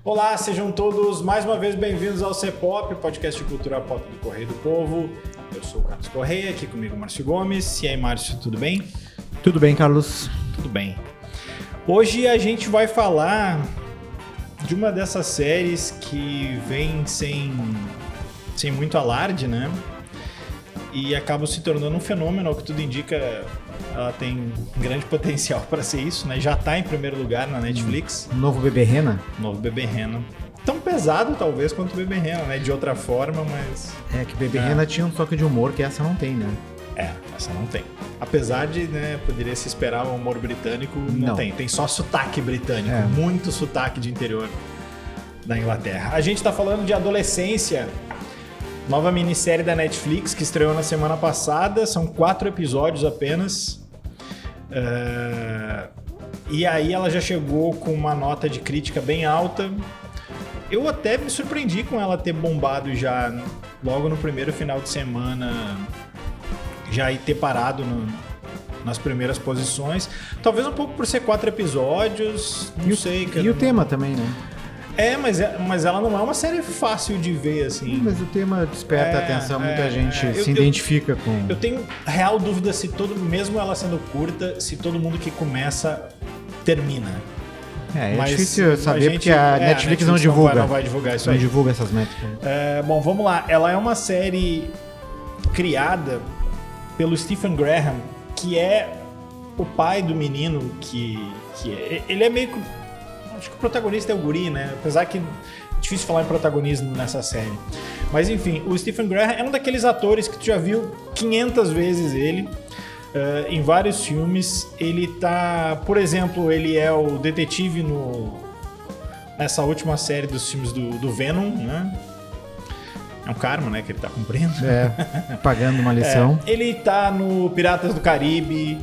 Olá, sejam todos mais uma vez bem-vindos ao C-Pop, podcast de cultura pop do Correio do Povo. Eu sou o Carlos Correia, aqui comigo o Márcio Gomes. E aí, Márcio, tudo bem? Tudo bem, Carlos? Tudo bem. Hoje a gente vai falar de uma dessas séries que vem sem muito alarde, né? E acaba se tornando um fenômeno, ao que tudo indica, ela tem grande potencial para ser isso, né? Já tá em primeiro lugar na Netflix. Novo Bebê Rena? Novo Bebê Rena. Tão pesado, talvez, quanto o Bebê Rena, né? De outra forma, mas... É que Bebê Rena tinha um toque de humor que essa não tem, né? É, essa não tem. Apesar de, né, poderia se esperar um humor britânico, não tem. Tem só sotaque britânico, muito sotaque de interior da Inglaterra. A gente tá falando de Adolescência, nova minissérie da Netflix que estreou na semana passada. São 4 episódios apenas. E aí ela já chegou com uma nota de crítica bem alta. Eu até me surpreendi com ela ter bombado já logo no primeiro final de semana, já ir ter parado nas primeiras posições. Talvez um pouco por ser 4 episódios, não sei. Cara. E o tema também, né? Mas ela não é uma série fácil de ver, assim. Mas o tema desperta atenção, muita gente se identifica com... Eu tenho real dúvida se mesmo ela sendo curta, se todo mundo que começa termina. É difícil saber porque a Netflix não divulga. Não vai divulgar isso aí. Não divulga essas métricas. Bom, vamos lá. Ela é uma série criada pelo Stephen Graham, que é o pai do menino ele é meio que... Acho que o protagonista é o guri, né? Apesar que é difícil falar em protagonismo nessa série. Mas enfim, o Stephen Graham é um daqueles atores que tu já viu 500 vezes ele, em vários filmes. Ele tá... Por exemplo, ele é o detetive nessa última série dos filmes do Venom, né? É um karma, né? Que ele tá cumprindo. Pagando uma lição. Ele tá no Piratas do Caribe.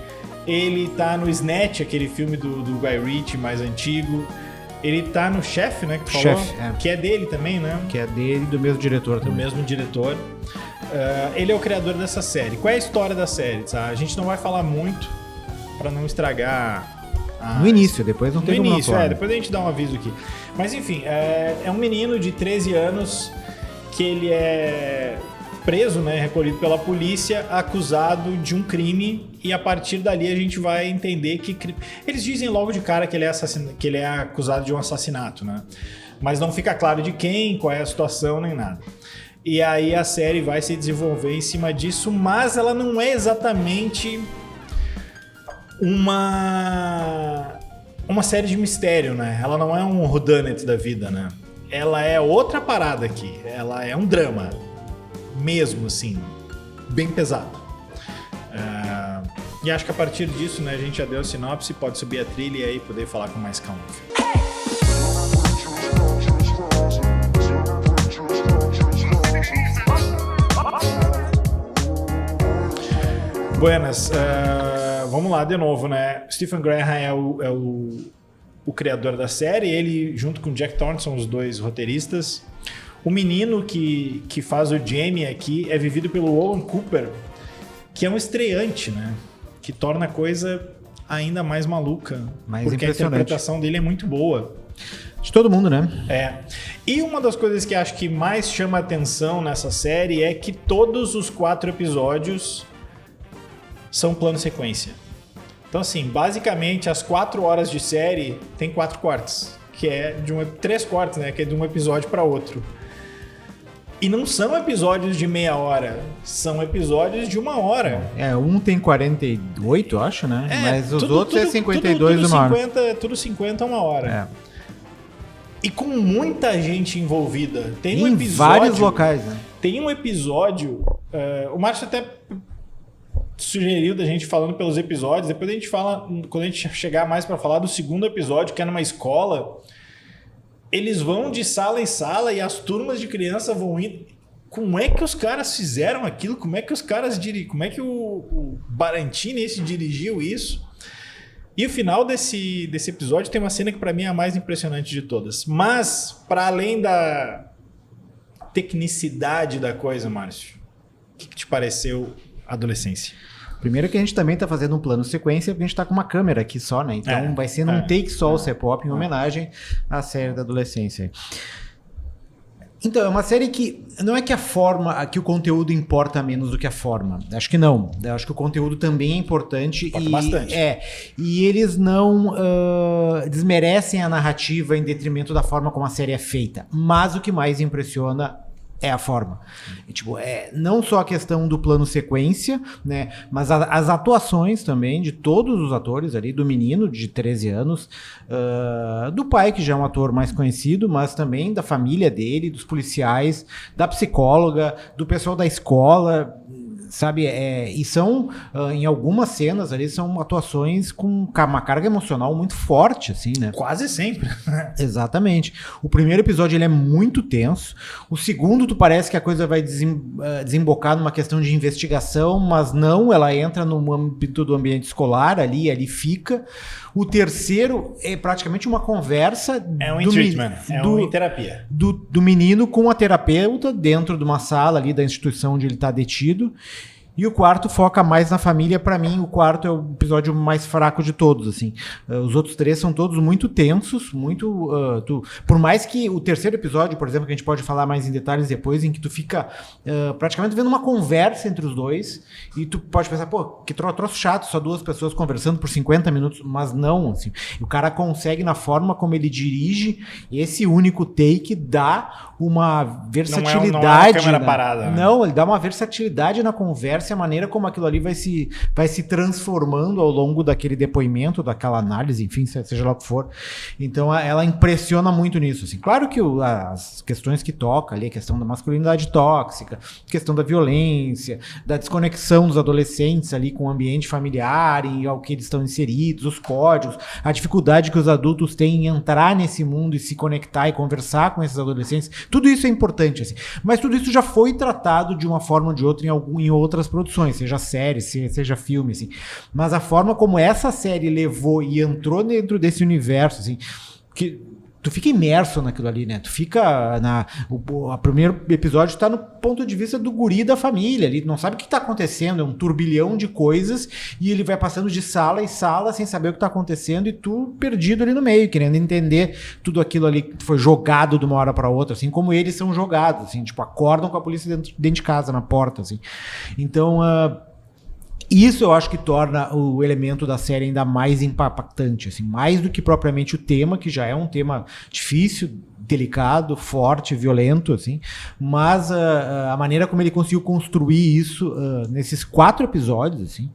Ele tá no Snatch, aquele filme do Guy Ritchie mais antigo. Ele tá no Chef, né? Que é dele também, né? Que é dele, do mesmo diretor também. Do mesmo diretor. Ele é o criador dessa série. Qual é a história da série? Tá? A gente não vai falar muito pra não estragar... No início, depois não tem como não falar. Depois a gente dá um aviso aqui. Mas enfim, é um menino de 13 anos que ele é preso, né, recolhido pela polícia, acusado de um crime, e a partir dali a gente vai entender que... Eles dizem logo de cara que ele é acusado de um assassinato, né? Mas não fica claro de quem, qual é a situação, nem nada. E aí a série vai se desenvolver em cima disso, mas ela não é exatamente uma série de mistério, né? Ela não é um whodunit da vida, né? Ela é outra parada aqui. Ela é um drama. Mesmo assim, bem pesado. E acho que a partir disso, né, a gente já deu a sinopse, pode subir a trilha e aí poder falar com mais calma. Buenas, vamos lá de novo, né? Stephen Graham é o criador da série, ele junto com Jack Thorne são os dois roteiristas. O menino que faz o Jamie aqui é vivido pelo Owen Cooper, que é um estreante, né? Que torna a coisa ainda mais maluca. Porque a interpretação dele é muito boa. De todo mundo, né? E uma das coisas que acho que mais chama atenção nessa série é que todos os 4 episódios são plano sequência. Então, assim, basicamente, as 4 horas de série tem 4 cortes. Que é 3 cortes, né? Que é de um episódio para outro. E não são episódios de meia hora, são episódios de 1 hora. Um tem 48, eu acho, né? Mas os outros é 52 de 1 hora. Tudo 50 a 1 hora. E com muita gente envolvida. Tem um episódio, vários locais, né? Tem um episódio... o Márcio até sugeriu da gente falando pelos episódios. Depois a gente fala, quando a gente chegar mais para falar do segundo episódio, que é numa escola... Eles vão de sala em sala e as turmas de criança vão indo. Como é que os caras fizeram aquilo? Como é que os caras dirigiram? Como é que o Barantini dirigiu isso? E o final desse episódio tem uma cena que para mim é a mais impressionante de todas. Mas, para além da tecnicidade da coisa, Márcio, o que te pareceu Adolescência? Primeiro que a gente também tá fazendo um plano sequência, porque a gente tá com uma câmera aqui só, né? Então vai ser num take só o C-Pop, em homenagem à série da adolescência. Então, é uma série que não é que que o conteúdo importa menos do que a forma. Acho que não. Acho que o conteúdo também é importante. Importa bastante. E eles não desmerecem a narrativa em detrimento da forma como a série é feita. Mas o que mais impressiona é a forma. Não só a questão do plano sequência, né, mas as atuações também de todos os atores ali, do menino de 13 anos, do pai, que já é um ator mais conhecido, mas também da família dele, dos policiais, da psicóloga, do pessoal da escola, sabe? E são, em algumas cenas ali, são atuações com uma carga emocional muito forte, assim, né? Quase sempre. Exatamente. O primeiro episódio ele é muito tenso. O segundo, tu parece que a coisa vai desembocar numa questão de investigação, mas não, ela entra no âmbito do ambiente escolar ali fica. O terceiro é praticamente uma conversa. É um treatment, uma terapia. Do menino com a terapeuta dentro de uma sala ali da instituição onde ele está detido. E o quarto foca mais na família. Pra mim, o quarto é o episódio mais fraco de todos, assim. Os outros três são todos muito tensos, muito... por mais que o terceiro episódio, por exemplo, que a gente pode falar mais em detalhes depois, em que tu fica praticamente vendo uma conversa entre os dois, e tu pode pensar, pô, que troço chato, só duas pessoas conversando por 50 minutos, mas não, assim. O cara consegue, na forma como ele dirige, esse único take dá uma versatilidade. Não é uma câmera parada, né? Não, ele dá uma versatilidade na conversa, a maneira como aquilo ali vai se transformando ao longo daquele depoimento, daquela análise, enfim, seja lá o que for. Então ela impressiona muito nisso, assim. Claro que as questões que toca ali, a questão da masculinidade tóxica, a questão da violência, da desconexão dos adolescentes ali com o ambiente familiar e ao que eles estão inseridos, os códigos, a dificuldade que os adultos têm em entrar nesse mundo e se conectar e conversar com esses adolescentes, tudo isso é importante, assim. Mas tudo isso já foi tratado de uma forma ou de outra em outras produções, seja série, seja filme, assim. Mas a forma como essa série levou e entrou dentro desse universo, assim, que tu fica imerso naquilo ali, né? Tu fica o primeiro episódio tá no ponto de vista do guri da família, ele não sabe o que tá acontecendo, é um turbilhão de coisas e ele vai passando de sala em sala sem saber o que tá acontecendo e tu perdido ali no meio, querendo entender tudo aquilo ali que foi jogado de uma hora para outra, assim como eles são jogados, assim, tipo, acordam com a polícia dentro de casa, na porta, assim. Então, isso eu acho que torna o elemento da série ainda mais impactante, assim, mais do que propriamente o tema, que já é um tema difícil, delicado, forte, violento, assim, mas a maneira como ele conseguiu construir isso nesses 4 episódios, assim,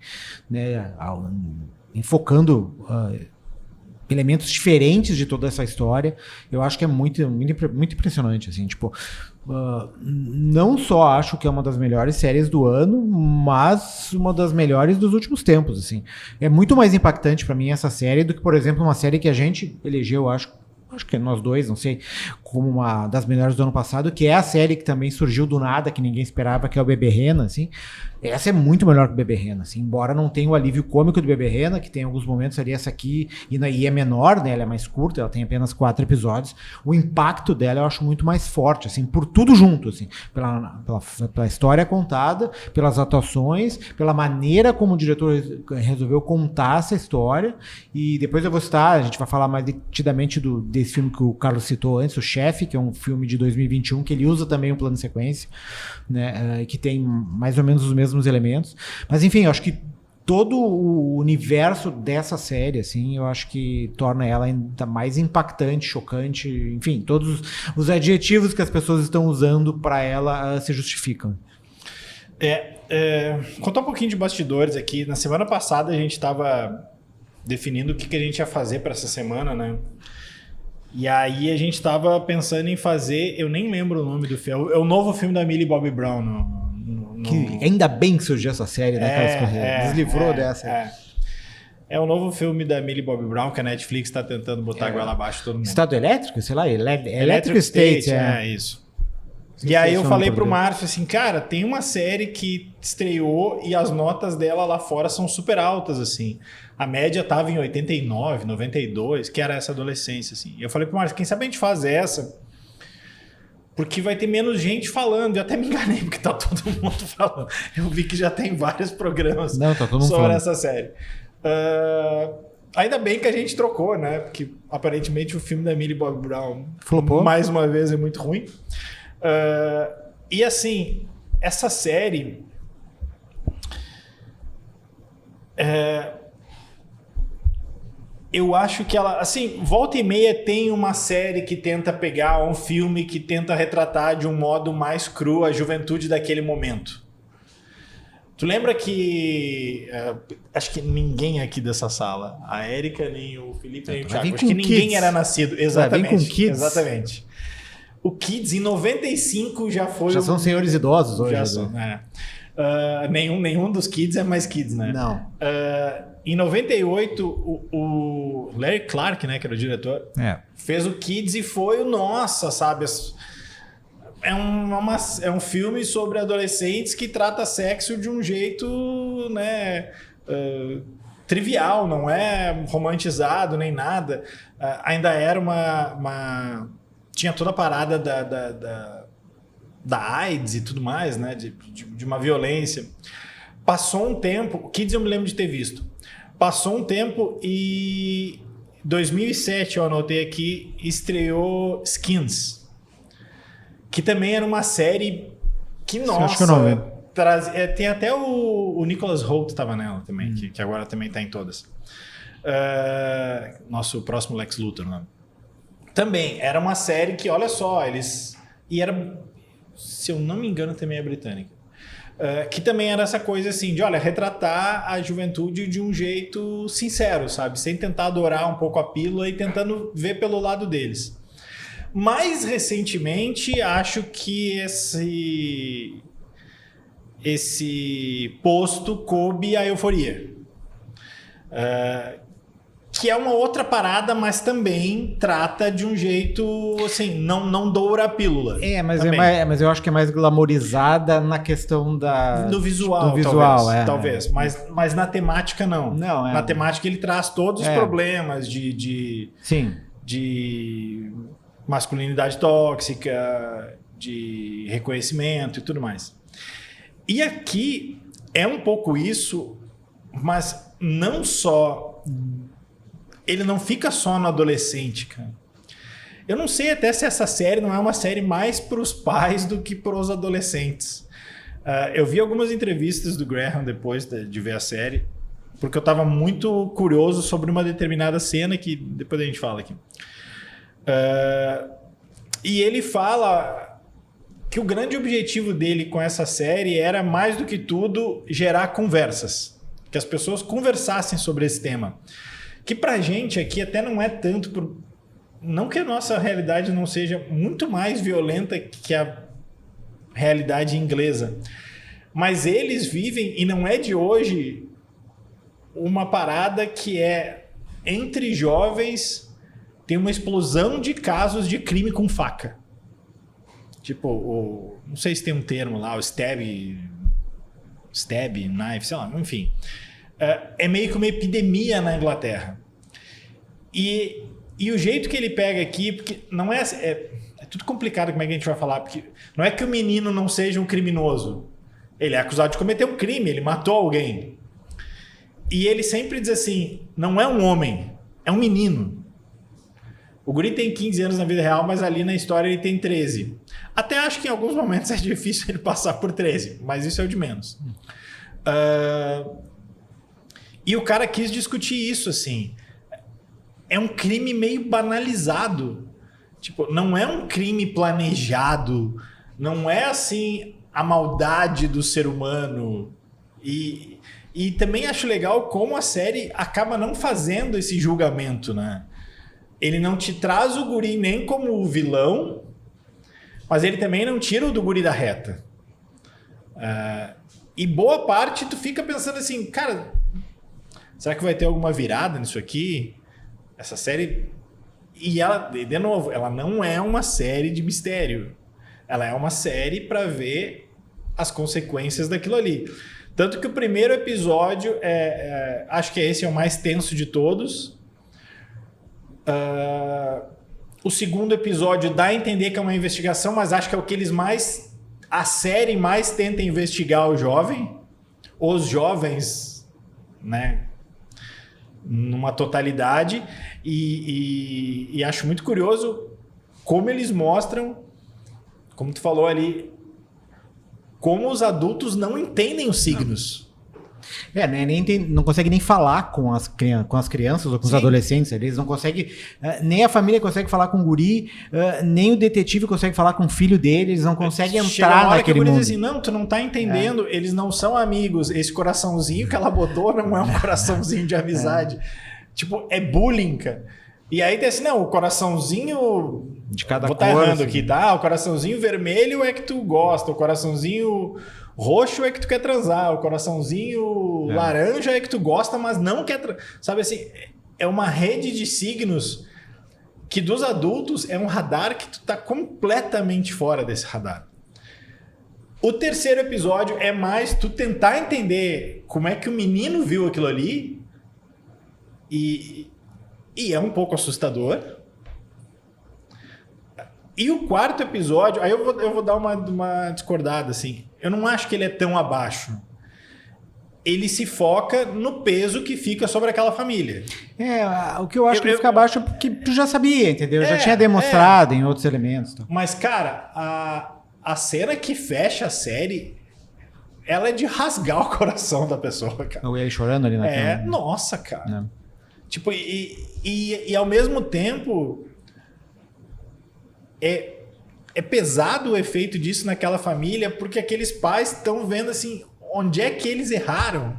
né, enfocando elementos diferentes de toda essa história, eu acho que é muito, muito, muito impressionante, assim, tipo, não só acho que é uma das melhores séries do ano, mas uma das melhores dos últimos tempos, assim. É muito mais impactante pra mim essa série do que, por exemplo, uma série que a gente elegeu, acho que nós dois, não sei, como uma das melhores do ano passado, que é a série que também surgiu do nada, que ninguém esperava, que é o Bebê Rena, assim. Essa é muito melhor que o Bebê Rena, assim, embora não tenha o alívio cômico do Bebê Rena, que tem alguns momentos ali, essa aqui, e é menor, né, ela é mais curta, ela tem apenas 4 episódios, o impacto dela eu acho muito mais forte, assim, por tudo junto, assim, pela história contada, pelas atuações, pela maneira como o diretor resolveu contar essa história, e depois eu vou citar, a gente vai falar mais detidamente desse filme que o Carlos citou antes, O Chefe, que é um filme de 2021, que ele usa também um plano de sequência, né, que tem mais ou menos os mesmos elementos, mas enfim, eu acho que todo o universo dessa série, assim, eu acho que torna ela ainda mais impactante, chocante, enfim, todos os adjetivos que as pessoas estão usando para ela se justificam. Contar um pouquinho de bastidores aqui. Na semana passada a gente estava definindo o que a gente ia fazer para essa semana, né? E aí a gente estava pensando em fazer, eu nem lembro o nome do filme, é o novo filme da Millie Bobby Brown. Que ainda bem que surgiu essa série, né, Carlos? Deslivrou dessa. É o novo filme da Millie Bobby Brown, que a Netflix está tentando botar a goela abaixo de todo mundo. Estado Elétrico? Sei lá, Electric State. Isso. E aí eu falei pro Márcio assim, cara, tem uma série que estreou e as notas dela lá fora são super altas, assim. A média tava em 89, 92, que era essa adolescência, assim. E eu falei pro Márcio, quem sabe a gente faz essa? porque vai ter menos gente falando. Eu até me enganei, porque tá todo mundo falando. Eu vi que já tem vários programas Não, tá todo mundo sobre falando. essa série. Ainda bem que a gente trocou, né? Porque aparentemente o filme da Millie Bobby Brown, Flopou. mais uma vez, é muito ruim. E assim, essa série... eu acho que ela, assim, volta e meia tem uma série que tenta pegar um filme que tenta retratar de um modo mais cru a juventude daquele momento. Tu lembra que... acho que ninguém aqui dessa sala, a Érica, nem o Felipe, nem o Thiago, acho que ninguém era nascido. Exatamente. Vem com Kids. Exatamente. O Kids, em 95, já foi... Já são senhores idosos hoje. Já são, nenhum dos Kids é mais Kids, né? Não. Em 98, o Larry Clark, né, que era o diretor, fez o Kids e foi o nossa, sabe? É um filme sobre adolescentes que trata sexo de um jeito, né, trivial, não é romantizado nem nada. Ainda era tinha toda a parada da AIDS e tudo mais, né, de uma violência. Passou um tempo, o Kids eu me lembro de ter visto. Passou um tempo e em 2007, eu anotei aqui, estreou Skins, que também era uma série que, nossa, acho que eu não vi. tem até o Nicholas Hoult estava nela também, que agora também está em todas. Nosso próximo Lex Luthor, né? Também era uma série que, olha só, e era, se eu não me engano, também é britânica. Que também era essa coisa assim de, olha, retratar a juventude de um jeito sincero, sabe? Sem tentar adorar um pouco a pílula e tentando ver pelo lado deles. Mais recentemente, acho que esse posto coube a Euforia. Que é uma outra parada, mas também trata de um jeito, assim, não doura a pílula. Mas eu acho que é mais glamorizada na questão do visual, talvez. Mas na temática, não. Na temática ele traz todos os problemas Sim. de masculinidade tóxica, de reconhecimento e tudo mais. E aqui é um pouco isso, mas não só... Ele não fica só no adolescente, cara. Eu não sei até se essa série não é uma série mais para os pais do que para os adolescentes. Eu vi algumas entrevistas do Graham depois de ver a série, porque eu estava muito curioso sobre uma determinada cena que depois a gente fala aqui. E ele fala que o grande objetivo dele com essa série era, mais do que tudo, gerar conversas. Que as pessoas conversassem sobre esse tema. Que pra gente aqui até não é tanto... Não que a nossa realidade não seja muito mais violenta que a realidade inglesa. Mas eles vivem, e não é de hoje, uma parada que é entre jovens tem uma explosão de casos de crime com faca. Tipo, não sei se tem um termo lá, o stab knife, sei lá, enfim. É meio que uma epidemia na Inglaterra. E o jeito que ele pega aqui, porque não é tudo complicado como é que a gente vai falar, porque não é que o menino não seja um criminoso. Ele é acusado de cometer um crime, ele matou alguém. E ele sempre diz assim, não é um homem, é um menino. O guri tem 15 anos na vida real, mas ali na história ele tem 13. Até acho que em alguns momentos é difícil ele passar por 13, mas isso é o de menos. E o cara quis discutir isso, assim. É um crime meio banalizado. Tipo, não é um crime planejado. Não é, assim, a maldade do ser humano. E também acho legal como a série acaba não fazendo esse julgamento, né? Ele não te traz o guri nem como o vilão, mas ele também não tira o do guri da reta. E boa parte tu fica pensando assim, cara, será que vai ter alguma virada nisso aqui? Essa série... E ela, de novo, ela não é uma série de mistério. Ela é uma série para ver as consequências daquilo ali. Tanto que o primeiro episódio, acho que esse é o mais tenso de todos. O segundo episódio dá a entender que é uma investigação, mas acho que é o que eles mais... A série mais tenta investigar o jovem. Os jovens, né? Numa totalidade. E acho muito curioso como eles mostram, como tu falou ali, como os adultos não entendem os signos. Não consegue nem falar com as crianças ou com os adolescentes. Eles não conseguem... nem a família consegue falar com o guri, nem o detetive consegue falar com o filho dele. Eles não conseguem entrar naquele mundo. Diz assim, não, tu não tá entendendo. Eles não são amigos. Esse coraçãozinho que ela botou não é um coraçãozinho de amizade. Tipo, é bullying, cara. E aí tem assim, não, o coraçãozinho... De cada cor. Vou estar errando assim. aqui, tá? O coraçãozinho vermelho é que tu gosta. O coraçãozinho... roxo é que tu quer transar, o coraçãozinho laranja é que tu gosta, mas não quer sabe assim, é uma rede de signos que dos adultos é um radar que tu tá completamente fora desse radar. O terceiro episódio é mais tu tentar entender como é que o menino viu aquilo ali e é um pouco assustador. E o quarto episódio, aí eu vou dar uma discordada, assim. Eu não acho que ele é tão abaixo. Ele se foca no peso que fica sobre aquela família. O que eu acho que ele fica abaixo é porque tu já sabia, entendeu? Já tinha demonstrado em outros elementos. Então. Mas, cara, a cena que fecha a série, ela é de rasgar o coração da pessoa, cara. Ou ele chorando ali naquela... Nossa, cara. Tipo, e ao mesmo tempo... É pesado o efeito disso naquela família, porque aqueles pais estão vendo assim, onde é que eles erraram.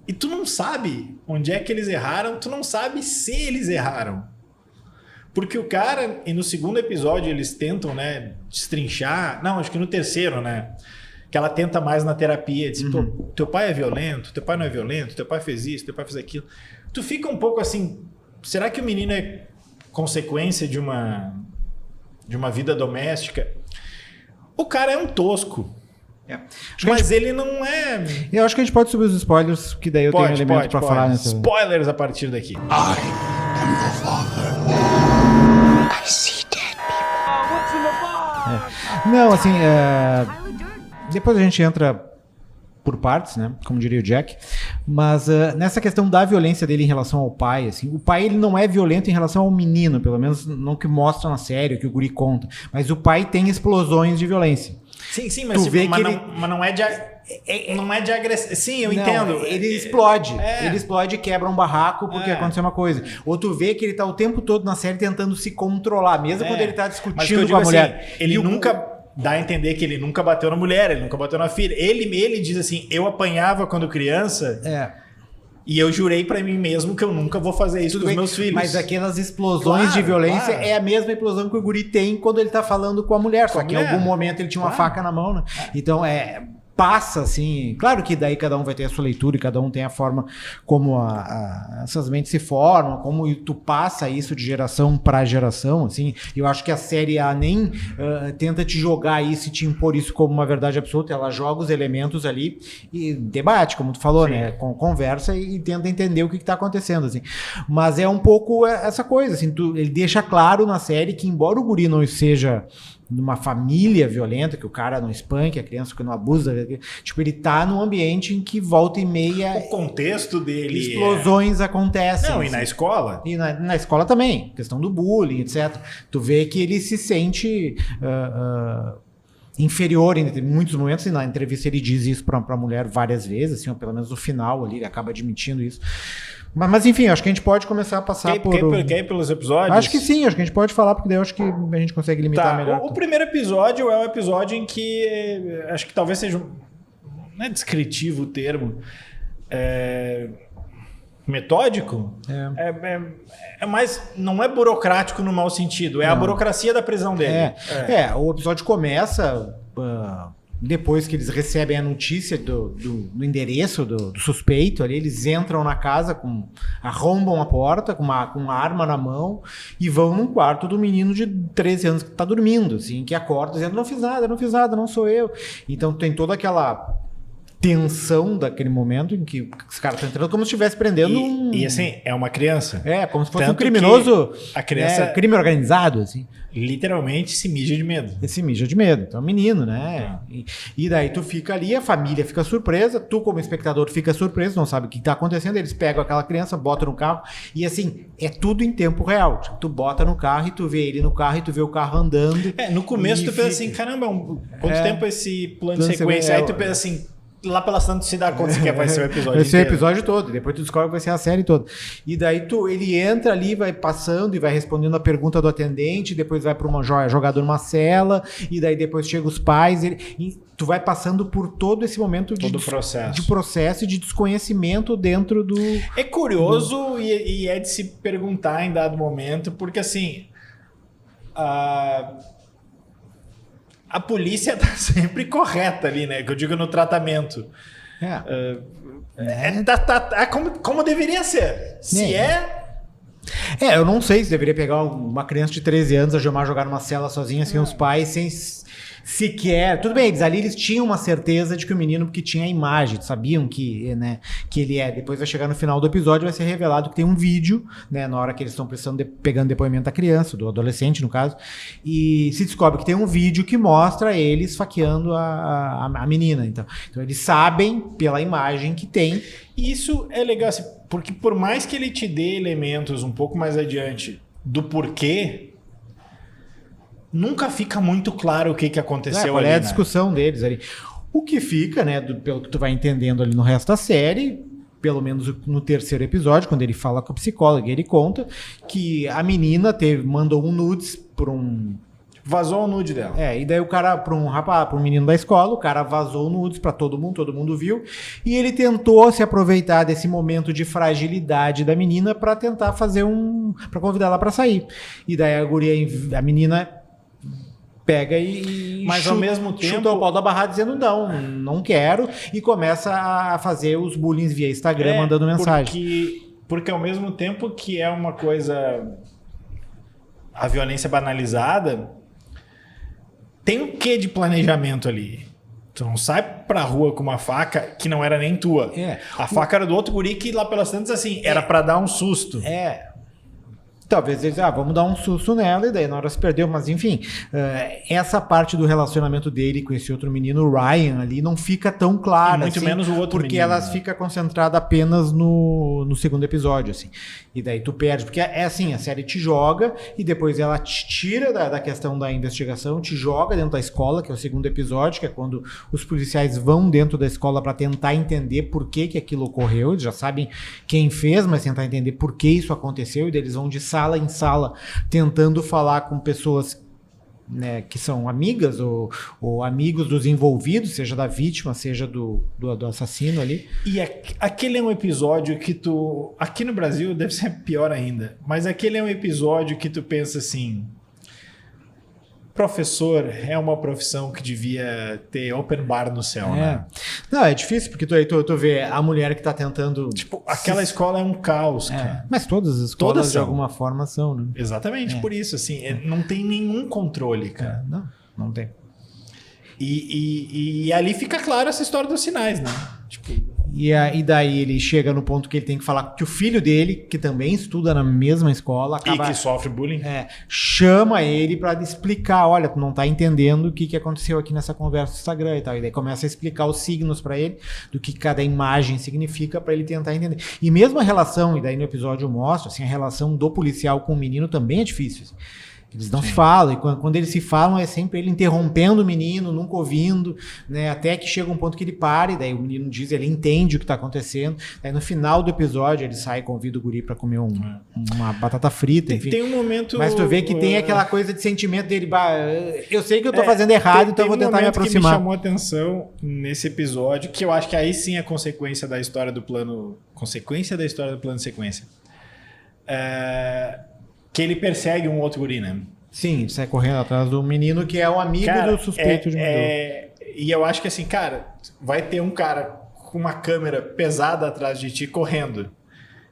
E tu não sabe onde é que eles erraram, tu não sabe se eles erraram. Porque o cara, e no segundo episódio eles tentam, né, destrinchar, não, acho que no terceiro, né, que ela tenta mais na terapia, diz, pô, teu pai é violento, teu pai não é violento, teu pai fez isso, teu pai fez aquilo. Tu fica um pouco assim, será que o menino é consequência de uma vida doméstica? O cara é um tosco. Mas ele não é... Eu acho que a gente pode subir os spoilers, que daí eu tenho um elemento pra falar. Nessa... Spoilers a partir daqui. I am your father. I see dead people. What's in the box? Não, assim, depois a gente entra por partes, né? Como diria o Jack. Mas nessa questão da violência dele em relação ao pai, assim, o pai ele não é violento em relação ao menino, pelo menos não que mostra na série, que o guri conta. Mas o pai tem explosões de violência. Sim, mas, tu vê que mas não é de... não é de agressão. Sim, eu entendo. Ele explode. Ele explode e quebra um barraco porque aconteceu uma coisa. Ou tu vê que ele tá o tempo todo na série tentando se controlar, mesmo quando ele tá discutindo com a mulher. Assim, ele nunca... Dá a entender que ele nunca bateu na mulher, ele nunca bateu na filha. Ele diz assim, eu apanhava quando criança e eu jurei pra mim mesmo que eu nunca vou fazer isso com os meus filhos. Mas aquelas explosões de violência é a mesma explosão que o guri tem quando ele tá falando com a mulher. Só que em algum momento ele tinha uma faca na mão, né? Então passa, assim... Claro que daí cada um vai ter a sua leitura e cada um tem a forma como essas mentes se formam, como tu passa isso de geração para geração, assim. Eu acho que a série A nem tenta te jogar isso e te impor isso como uma verdade absoluta. Ela joga os elementos ali e debate, como tu falou, né? Conversa e tenta entender o que tá acontecendo, assim. Mas é um pouco essa coisa, assim. Ele deixa claro na série que, embora o guri não seja... numa família violenta, que o cara não espanque a criança, que não abusa, tipo, ele tá num ambiente em que volta e meia... O contexto dele... Explosões acontecem. Não, e na escola? E na escola também, questão do bullying, etc. Tu vê que ele se sente inferior em muitos momentos, e na entrevista ele diz isso pra mulher várias vezes, assim, ou pelo menos no final ali, ele acaba admitindo isso. Mas enfim, acho que a gente pode começar a passar Quer ir pelos episódios? Acho que sim, acho que a gente pode falar, porque daí eu acho que a gente consegue limitar melhor. O primeiro episódio é um episódio em que acho que talvez seja... Não é descritivo o termo. Metódico? Mas não é burocrático no mau sentido. A burocracia da prisão dele. O episódio começa... depois que eles recebem a notícia do endereço do suspeito, ali, eles entram na casa, arrombam a porta com uma arma na mão e vão num quarto do menino de 13 anos que tá dormindo, assim, que acorda dizendo, não fiz nada, não sou eu. Então tem toda aquela tensão daquele momento em que os caras estão entrando como se estivesse prendendo E assim, é uma criança. como se fosse Tanto um criminoso, que a criança crime organizado, assim. literalmente se mija de medo. Esse mija de medo. Então é um menino, né? E daí tu fica ali, a família fica surpresa, tu como espectador fica surpreso, não sabe o que tá acontecendo, eles pegam aquela criança, botam no carro, e assim, é tudo em tempo real. Tipo, tu bota no carro e tu vê ele no carro e tu vê o carro andando. No começo tu pensa assim, caramba, quanto tempo esse plano de sequência? Aí tu pensa assim, lá pelas tantas se dá conta que vai ser o episódio vai ser o inteiro. episódio todo, depois tu descobre que vai ser a série toda. E daí ele entra ali, vai passando e vai respondendo a pergunta do atendente, depois vai para uma jogador numa cela, e daí depois chega os pais, e tu vai passando por todo esse momento de processo e de desconhecimento dentro do... É curioso e é de se perguntar em dado momento, porque assim, a polícia tá sempre correta ali, né? Que eu digo no tratamento. Como deveria ser. Se eu não sei se deveria pegar uma criança de 13 anos, a Gilmar jogar numa cela sozinha, sem os pais, sem sequer... Tudo bem, eles tinham uma certeza de que o menino, porque tinha a imagem, sabiam que, né, que ele é. Depois vai chegar no final do episódio, vai ser revelado que tem um vídeo, né, na hora que eles estão pegando depoimento da criança, do adolescente, no caso, e se descobre que tem um vídeo que mostra ele esfaqueando a menina. Então eles sabem, pela imagem que tem. Isso é legal, assim, porque por mais que ele te dê elementos um pouco mais adiante do porquê, nunca fica muito claro o que aconteceu qual ali. É a discussão deles ali. O que fica, né, pelo que tu vai entendendo ali no resto da série, pelo menos no terceiro episódio, quando ele fala com a psicóloga, ele conta que a menina mandou um nudes por um... Vazou o nude dela. E daí o cara, para um menino da escola, o cara vazou o nudes para todo mundo viu, e ele tentou se aproveitar desse momento de fragilidade da menina para tentar fazer para convidar ela para sair. E daí a menina pega e mas ao mesmo tempo chuta o pau da barrada dizendo não quero, e começa a fazer os bullying via Instagram mandando mensagem. Porque ao mesmo tempo que é uma coisa, a violência banalizada, tem um quê de planejamento ali. Tu não sai pra rua com uma faca que não era nem tua. A faca era do outro guri que lá pelas tantas assim, era pra dar um susto. Talvez eles, vamos dar um susto nela, e daí na hora se perdeu, mas enfim, essa parte do relacionamento dele com esse outro menino, o Ryan, ali, não fica tão clara, e muito assim, menos o outro porque menino, ela fica concentrada apenas no segundo episódio, assim, e daí tu perde, porque é assim, a série te joga, e depois ela te tira da questão da investigação, te joga dentro da escola, que é o segundo episódio, que é quando os policiais vão dentro da escola para tentar entender por que aquilo ocorreu, eles já sabem quem fez, mas tentar entender por que isso aconteceu, e daí eles vão de sala em sala, tentando falar com pessoas, né, que são amigas ou amigos dos envolvidos, seja da vítima, seja do assassino ali. E aquele é um episódio que tu... Aqui no Brasil deve ser pior ainda, mas aquele é um episódio que tu pensa assim... Professor é uma profissão que devia ter open bar no céu, né? Não, é difícil, porque tu vê a mulher que tá tentando... Tipo, aquela escola é um caos, cara. Mas todas as escolas, de alguma forma, são, né? Exatamente por isso, assim, não tem nenhum controle, cara. Não tem. E ali fica claro essa história dos sinais, né? Tipo... E daí ele chega no ponto que ele tem que falar que o filho dele, que também estuda na mesma escola, acaba, e que sofre bullying, chama ele para explicar, olha, tu não tá entendendo o que aconteceu aqui nessa conversa do Instagram e tal. E daí começa a explicar os signos para ele, do que cada imagem significa, para ele tentar entender. E mesmo a relação, e daí no episódio mostra, assim, a relação do policial com o menino também é difícil, assim. Eles não se falam, e quando eles se falam é sempre ele interrompendo o menino, nunca ouvindo, né, até que chega um ponto que ele para, e daí o menino diz, ele entende o que está acontecendo, aí no final do episódio ele sai e convida o guri para comer uma batata frita, enfim. Tem um momento... Mas tu vê que tem aquela coisa de sentimento dele, eu sei que eu tô fazendo errado, então eu vou tentar me aproximar. Que me chamou a atenção nesse episódio, que eu acho que aí sim é consequência da história do plano... Consequência da história do plano de sequência. Que ele persegue um outro guri, né? Sim, sai correndo atrás do menino que é o amigo do suspeito de Medeiros. E eu acho que assim, cara, vai ter um cara com uma câmera pesada atrás de ti correndo.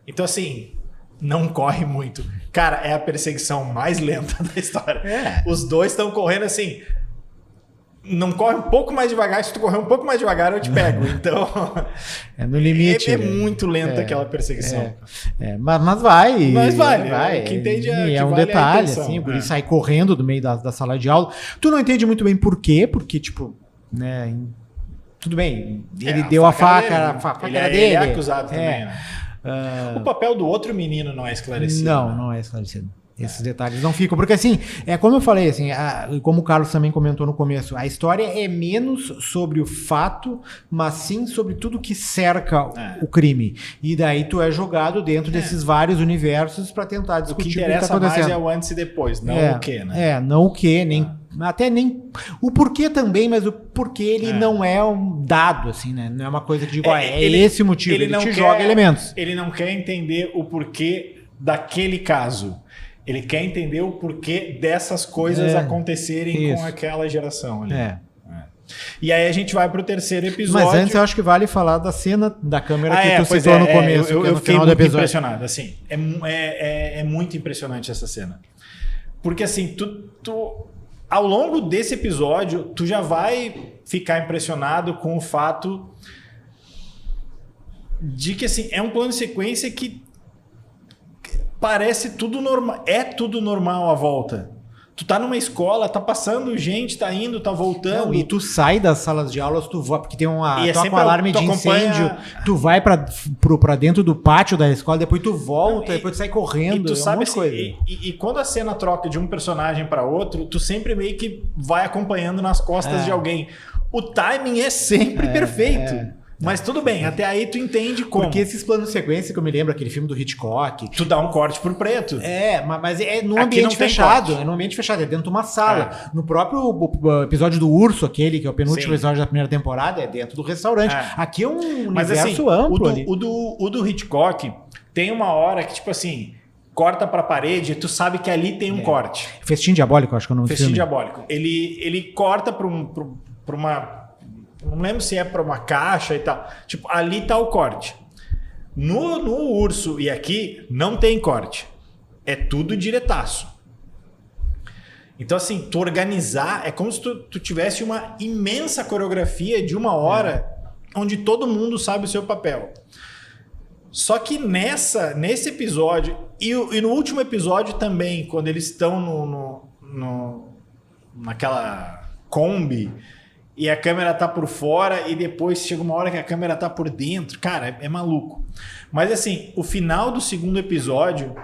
Então assim, não corre muito. Cara, é a perseguição mais lenta da história. Os dois estão correndo assim, não corre um pouco mais devagar, se tu correr um pouco mais devagar eu te pego. Então É no limite. é muito lenta aquela perseguição. Mas vai. Mas vale, vai. o que entende E que um vale a detalhe, intenção, assim, o guri sai correndo do meio da sala de aula. Tu não entende muito bem por quê, porque, tipo, né, tudo bem, ele deu a faca, dele. dele. Ele é acusado também, né? O papel do outro menino não é esclarecido. Não, né? não é esclarecido. Esses detalhes não ficam, porque assim, como eu falei, assim, como o Carlos também comentou no começo, a história é menos sobre o fato, mas sim sobre tudo que cerca o crime. E daí tu é jogado dentro desses vários universos para tentar O que discutir o que interessa tá acontecendo. mais é o antes e depois, não o que, né? Não o que, nem até nem o porquê também, mas o porquê ele não é um dado, assim, né? Não é uma coisa que digo, esse motivo, ele te joga elementos. Ele não quer entender o porquê daquele caso. Ele quer entender o porquê dessas coisas acontecerem com aquela geração ali. E aí a gente vai pro terceiro episódio. Mas antes eu acho que vale falar da cena da câmera que tu pois citou no começo. Eu no fiquei final muito do episódio. impressionado. Assim, é muito impressionante essa cena. Porque assim, tu ao longo desse episódio, tu já vai ficar impressionado com o fato de que assim, é um plano de sequência que parece tudo normal. É tudo normal à volta. Tu tá numa escola, tá passando gente, tá indo, tá voltando. E tu sai das salas de aulas, tu vai, porque tem toca um alarme de acompanha... incêndio, tu vai pra dentro do pátio da escola, depois tu volta, depois tu sai correndo. E tu sabe assim, coisa. E quando a cena troca de um personagem pra outro, tu sempre meio que vai acompanhando nas costas de alguém. O timing é sempre perfeito. Mas tudo bem, até aí tu entende como. Porque esses planos de sequência, que eu me lembro, aquele filme do Hitchcock... Tu dá um corte pro preto. Mas é num Aqui ambiente não tem fechado. corte. É num ambiente fechado, é dentro de uma sala. No próprio episódio do Urso, aquele que é o penúltimo episódio da primeira temporada, é dentro do restaurante. Aqui é um universo amplo ali. O do Hitchcock tem uma hora que, tipo assim, corta pra parede e tu sabe que ali tem um corte. Festim Diabólico, acho que é o nome do filme. Festim Diabólico. Ele corta pra uma... Não lembro se é para uma caixa e tal. Tipo, ali tá o corte. No Urso e aqui não tem corte. É tudo diretaço. Então, assim, tu organizar é como se tu tivesse uma imensa coreografia de 1 hora onde todo mundo sabe o seu papel. Só que nesse episódio e no último episódio também, quando eles estão naquela Kombi e a câmera tá por fora e depois chega uma hora que a câmera tá por dentro. Cara, é maluco. Mas assim, o final do segundo episódio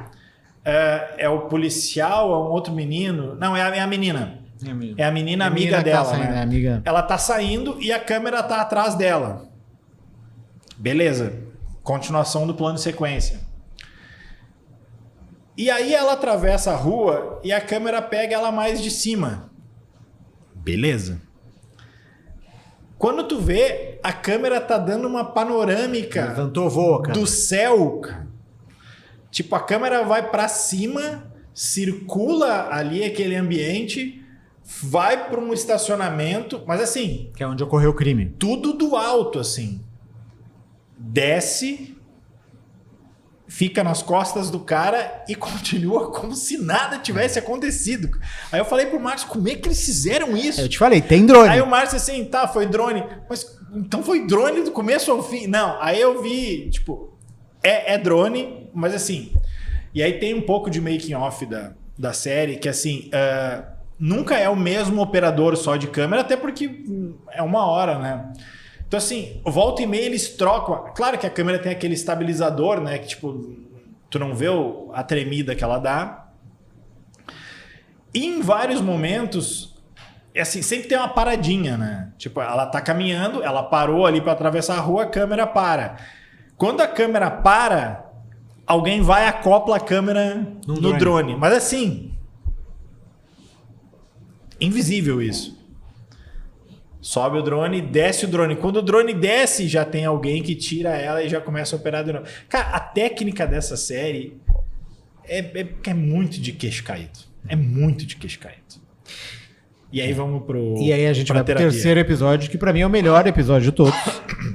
é o policial, é um outro menino. Não, é a menina. É a menina amiga dela, saindo, né? Amiga. Ela tá saindo e a câmera tá atrás dela. Beleza. Continuação do plano de sequência. E aí ela atravessa a rua e a câmera pega ela mais de cima. Beleza. Quando tu vê, a câmera tá dando uma panorâmica Levantou voo, cara. do céu. Tipo, a câmera vai pra cima, circula ali aquele ambiente, vai para um estacionamento, mas assim... Que é onde ocorreu o crime. Tudo do alto, assim. Desce, fica nas costas do cara e continua como se nada tivesse acontecido. Aí eu falei pro Márcio, como é que eles fizeram isso? Eu te falei, tem drone. Aí o Márcio assim, tá, foi drone. Mas então foi drone do começo ao fim? Não, aí eu vi, tipo, é drone, mas assim... E aí tem um pouco de making off da série, que assim, nunca é o mesmo operador só de câmera, até porque é 1 hora, né? Então assim, volta e meia eles trocam. Claro que a câmera tem aquele estabilizador, né? Que tipo, tu não vê a tremida que ela dá. E em vários momentos, assim, sempre tem uma paradinha, né? Tipo, ela tá caminhando, ela parou ali para atravessar a rua, a câmera para. Quando a câmera para, alguém vai e acopla a câmera no drone. Mas assim, invisível isso. Sobe o drone, desce o drone. Quando o drone desce, já tem alguém que tira ela e já começa a operar de novo. Cara, a técnica dessa série é muito de queixo caído. É muito de queixo caído. E aí vamos pro... E aí a gente vai pro terceiro episódio, que pra mim é o melhor episódio de todos.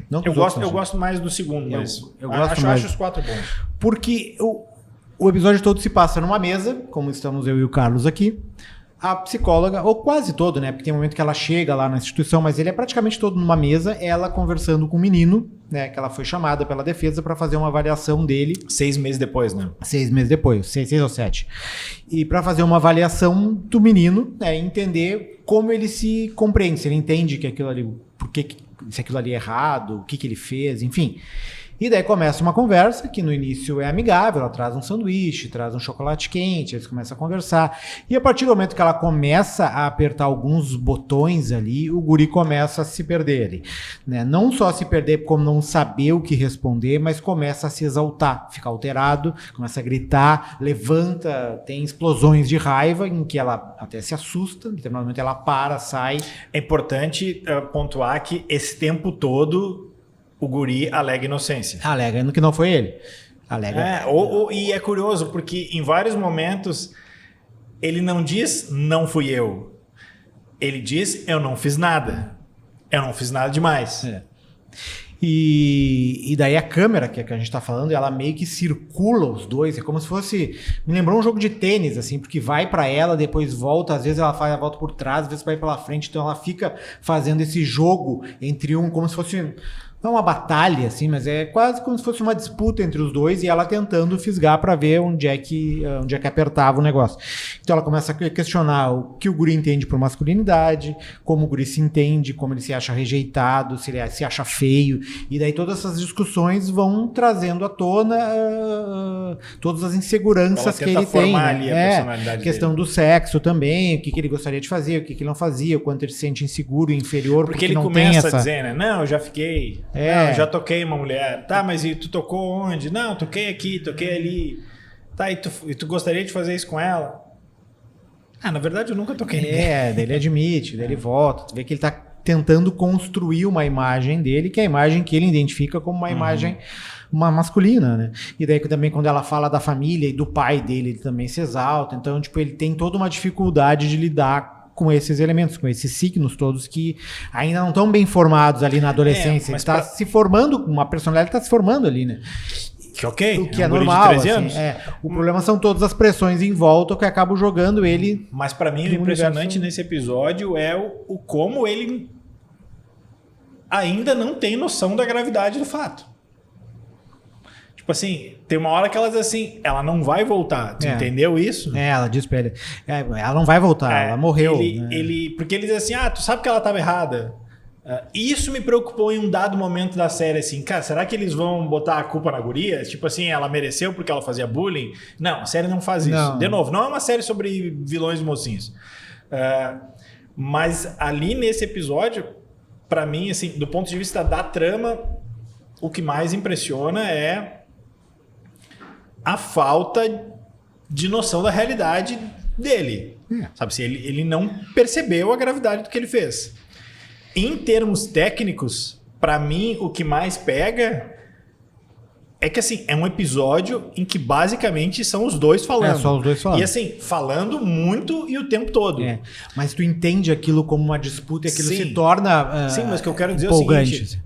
Não eu gosto mais do segundo, mas eu acho os 4 bons. Porque o episódio todo se passa numa mesa, como estamos eu e o Carlos aqui. a psicóloga, ou quase todo, né? Porque tem um momento que ela chega lá na instituição, mas ele é praticamente todo numa mesa, ela conversando com o menino, né? Que ela foi chamada pela defesa para fazer uma avaliação dele. 6 meses depois, né? 6 meses depois, 6 ou 7. E para fazer uma avaliação do menino, né? Entender como ele se compreende, se ele entende que aquilo ali, se aquilo ali é errado, o que ele fez, enfim. E daí começa uma conversa que no início é amigável, ela traz um sanduíche, traz um chocolate quente, eles começam a conversar. E a partir do momento que ela começa a apertar alguns botões ali, o guri começa a se perder ali, né? Não só se perder como não saber o que responder, mas começa a se exaltar, fica alterado, começa a gritar, levanta, tem explosões de raiva em que ela até se assusta, em determinado momento ela para, sai. É importante pontuar que esse tempo todo o guri alega inocência. Alega que não foi ele. Alega. E é curioso, porque em vários momentos ele não diz não fui eu. Ele diz eu não fiz nada. Eu não fiz nada demais. É. E daí a câmera que a gente tá falando, ela meio que circula os dois, é como se fosse, me lembrou um jogo de tênis, assim, porque vai pra ela, depois volta, às vezes ela faz a volta por trás, às vezes vai pela frente, então ela fica fazendo esse jogo entre como se fosse, não uma batalha, assim, mas é quase como se fosse uma disputa entre os dois e ela tentando fisgar pra ver onde é que apertava o negócio. Então ela começa a questionar o que o guri entende por masculinidade, como o guri se entende, como ele se acha rejeitado, se ele se acha feio, e daí todas essas discussões vão trazendo à tona todas as inseguranças que ele tem, ali a personalidade questão dele. Do sexo também, o que ele gostaria de fazer, o que ele não fazia, o quanto ele se sente inseguro, inferior, porque ele não começa tem essa... a dizer, né? Não, eu já fiquei. Não, já toquei uma mulher. Tá, mas e tu tocou onde? Não, toquei aqui, toquei ali. Tá, e tu gostaria de fazer isso com ela? Ah, na verdade eu nunca toquei ninguém. Daí ele admite, daí ele volta. Tu vê que ele tá tentando construir uma imagem dele, que é a imagem que ele identifica como uma imagem masculina, né? E daí também quando ela fala da família e do pai dele, ele também se exalta. Então, tipo, ele tem toda uma dificuldade de lidar com esses elementos, com esses signos todos que ainda não estão bem formados ali na adolescência. Ele está se formando, uma personalidade está se formando ali, né? Que ok. O que é normal, de 13 anos. O problema são todas as pressões em volta que acabam jogando ele. Mas para mim o impressionante nesse episódio é o como ele ainda não tem noção da gravidade do fato. Tipo assim, tem uma hora que ela diz assim, ela não vai voltar. Tu entendeu isso? Ela diz pra ele, ela não vai voltar, ela morreu. Porque ele diz assim, tu sabe que ela estava errada. Isso me preocupou em um dado momento da série, assim, cara, será que eles vão botar a culpa na guria? Tipo assim, ela mereceu porque ela fazia bullying? Não, a série não faz isso. Não. De novo, não é uma série sobre vilões e mocinhos. Mas ali nesse episódio, pra mim, assim, do ponto de vista da trama, o que mais impressiona é a falta de noção da realidade dele. Sabe, assim, ele não percebeu a gravidade do que ele fez. Em termos técnicos, pra mim, o que mais pega é que, assim, é um episódio em que basicamente são os dois falando. Só os dois falando. E, assim, falando muito e o tempo todo. Mas tu entende aquilo como uma disputa e aquilo se torna Sim, mas o que eu quero dizer empolgante. É o seguinte,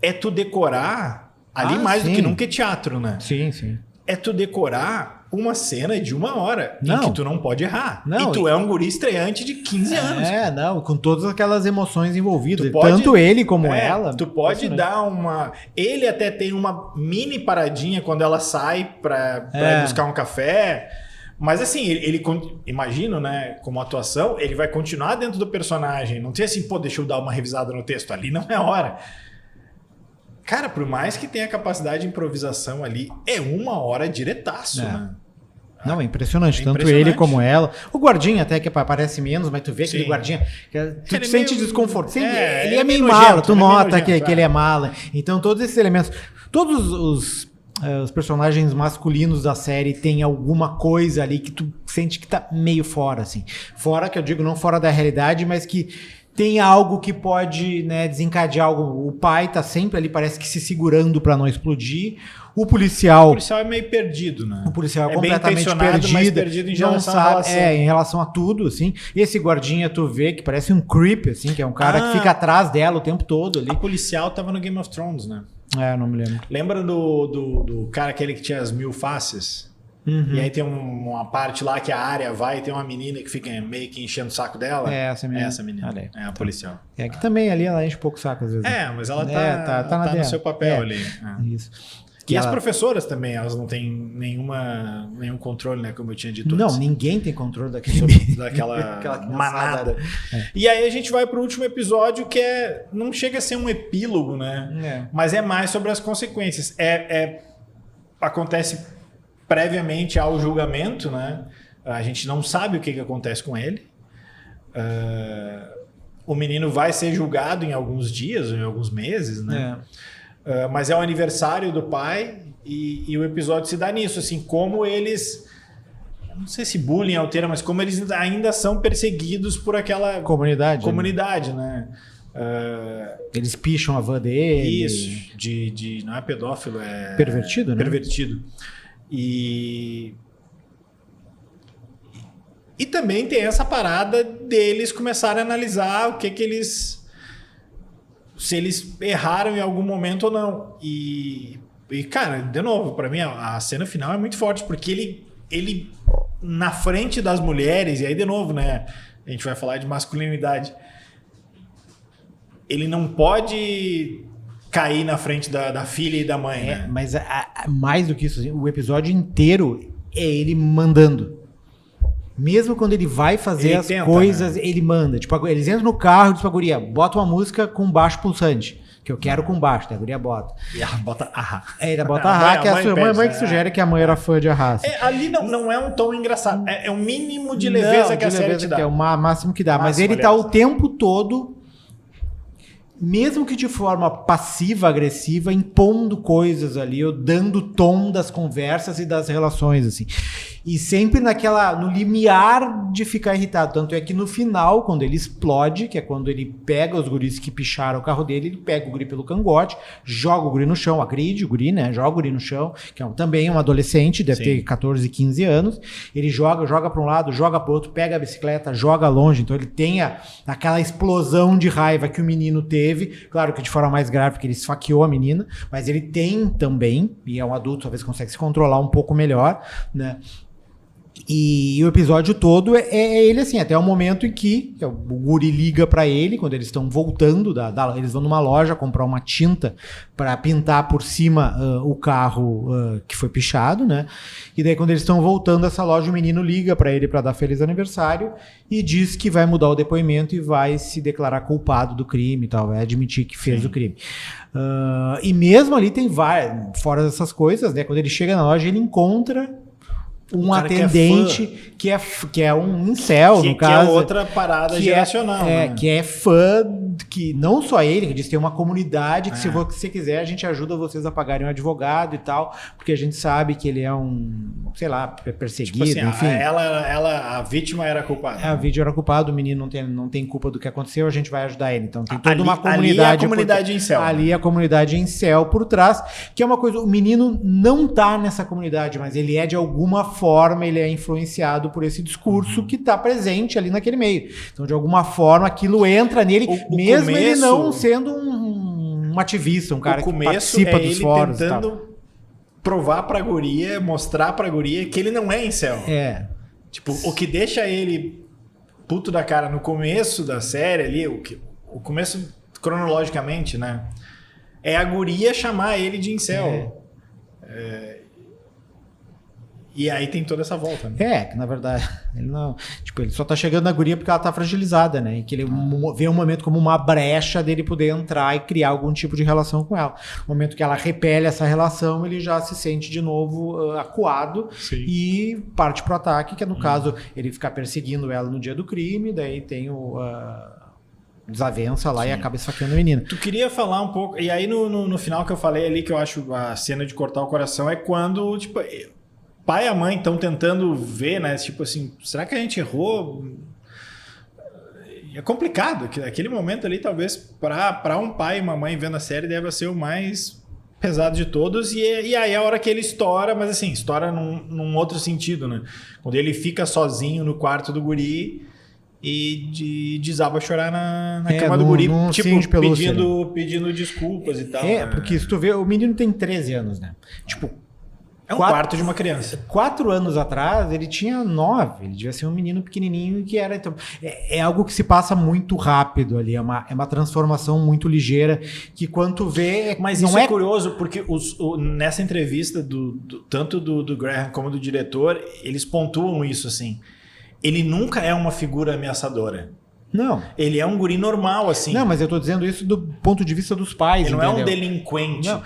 é tu decorar ali mais do que nunca é teatro, né? Sim, sim. É tu decorar uma cena de 1 hora em que tu não pode errar. Não, e tu é um guri estreante de 15 anos. Com todas aquelas emoções envolvidas. Tanto ele como ela. Tu pode dar uma... Ele até tem uma mini paradinha quando ela sai pra ir buscar um café. Mas assim, ele imagino, né, como atuação, ele vai continuar dentro do personagem. Não tem assim, deixa eu dar uma revisada no texto. Ali não é hora. Cara, por mais que tenha capacidade de improvisação ali, é 1 hora diretaço, né? Não, é impressionante. Tanto ele como ela. O guardinha até que aparece menos, mas tu vê aquele guardinha... Tu te sente desconforto. Ele é meio mala. Tu nota que ele é mala. Então todos esses elementos... Todos os personagens masculinos da série têm alguma coisa ali que tu sente que tá meio fora, assim. Fora, que eu digo, não fora da realidade, mas que... tem algo que pode, né, desencadear algo. O pai tá sempre ali, parece que se segurando para não explodir. O policial é meio perdido, né? O policial é bem completamente perdido. Mas perdido em relação à relação. Em relação a tudo, assim. Esse guardinha, tu vê que parece um creep, assim, que é um cara que fica atrás dela o tempo todo ali. A policial tava no Game of Thrones, né? Não me lembro. Lembra do cara aquele que tinha as 1000 faces? E aí tem uma parte lá que a área vai e tem uma menina que fica meio que enchendo o saco dela. É essa menina. É essa menina. Olha aí. É a policial. É que também ali ela enche pouco o saco às vezes. É, mas ela tá tá na no dela. seu papel É. ali. Isso. E as ela- professoras também, elas não têm nenhum controle, né? Como eu tinha dito Não, antes. ninguém tem controle daquele Daquela Aquela criançada. manada. E aí a gente vai pro último episódio que não chega a ser um epílogo, né? Mas é mais sobre as consequências. Acontece previamente ao julgamento, né? A gente não sabe o que acontece com ele. O menino vai ser julgado em alguns dias, em alguns meses, né? Mas é o aniversário do pai e o episódio se dá nisso, assim, como eles... eu não sei se bullying é o termo, mas como eles ainda são perseguidos por aquela comunidade, né? Eles picham a van dele. Isso, não é pedófilo, é... Pervertido, né? Pervertido. E também tem essa parada deles começarem a analisar o que eles... se eles erraram em algum momento ou não. E cara, de novo, pra mim, a cena final é muito forte, porque ele na frente das mulheres, e aí de novo, né? A gente vai falar de masculinidade. Ele não pode cair na frente da filha e da mãe, né? Mas mais do que isso, assim, o episódio inteiro é ele mandando. Mesmo quando ele vai fazer Ele as tenta, coisas, né? ele manda. Tipo, eles entram no carro e dizem pra guria, bota uma música com baixo pulsante, que eu quero com baixo, daí a guria bota. E ela bota Ahá. Ele bota a que é a sua pede, mãe que sugere que a mãe era fã de Ahá. Ali não é um tom engraçado, é o mínimo de leveza que a série te dá. É o máximo que dá. Mas Máximo, ele tá aliás. o tempo todo, mesmo que de forma passiva, agressiva, impondo coisas ali, ou dando tom das conversas e das relações, assim. E sempre no limiar de ficar irritado. Tanto é que no final, quando ele explode, que é quando ele pega os guris que picharam o carro dele, ele pega o guri pelo cangote, joga o guri no chão, agride o guri, né? Joga o guri no chão, que é também um adolescente, deve ter 14, 15 anos. Ele joga para um lado, joga para o outro, pega a bicicleta, joga longe. Então ele tem aquela explosão de raiva que o menino teve. Claro que de forma mais grave, porque ele esfaqueou a menina, mas ele tem também, e é um adulto, talvez consegue se controlar um pouco melhor, né? E o episódio todo é ele assim, até o momento em que o guri liga pra ele, quando eles estão voltando, eles vão numa loja comprar uma tinta pra pintar por cima o carro que foi pichado, né? E daí quando eles estão voltando dessa loja, o menino liga pra ele pra dar feliz aniversário e diz que vai mudar o depoimento e vai se declarar culpado do crime e tal, vai admitir que fez o crime. E mesmo ali tem várias, fora dessas coisas, né? Quando ele chega na loja, ele encontra um atendente que é um incel, no caso. Que é outra parada geracional. Né? Que é fã, que não só ele, que diz que tem uma comunidade que se você quiser, a gente ajuda vocês a pagarem um advogado e tal, porque a gente sabe que ele é sei lá, perseguido, tipo assim, enfim. A vítima era culpada. A vítima era culpada, o menino não tem culpa do que aconteceu, a gente vai ajudar ele. Então tem toda uma comunidade. Ali é a comunidade incel. Ali é a comunidade incel por trás, que é uma coisa, o menino não tá nessa comunidade, mas ele é de alguma forma, ele é influenciado por esse discurso que tá presente ali naquele meio. Então, de alguma forma, aquilo entra nele, mesmo ele não sendo um ativista, um cara que participa dos fóruns e tal. Provar pra guria, mostrar pra guria que ele não é incel. Tipo, o que deixa ele puto da cara no começo da série ali, o começo cronologicamente, né? É a guria chamar ele de incel. E aí tem toda essa volta, né? Que na verdade, ele só tá chegando na guria porque ela tá fragilizada, né? E que ele vê um momento como uma brecha dele poder entrar e criar algum tipo de relação com ela. No momento que ela repele essa relação, ele já se sente de novo acuado e parte pro ataque, que é no caso, ele ficar perseguindo ela no dia do crime, daí tem desavença lá e acaba esfaqueando a menina. Tu queria falar um pouco, e aí no final que eu falei ali, que eu acho a cena de cortar o coração, é quando, tipo... pai e a mãe estão tentando ver, né? Tipo assim, será que a gente errou? É complicado. Aquele momento ali, talvez, para um pai e uma mãe vendo a série, deve ser o mais pesado de todos. E aí a hora que ele estoura, mas assim, estoura num outro sentido, né? Quando ele fica sozinho no quarto do guri e desaba a chorar na cama do guri, tipo, pedindo desculpas e tal. Porque se tu vê, o menino tem 13 anos, né? Tipo, É um quarto de uma criança. 4 anos atrás, ele tinha 9. Ele devia ser um menino pequenininho que era... Então, é algo que se passa muito rápido ali. É uma transformação muito ligeira que quando tu vê... Mas não isso é curioso, porque nessa entrevista, tanto do Graham como do diretor, eles pontuam isso assim. Ele nunca é uma figura ameaçadora. Não. Ele é um guri normal, assim. Não, mas eu tô dizendo isso do ponto de vista dos pais, ele não entendeu? é um delinquente. Não,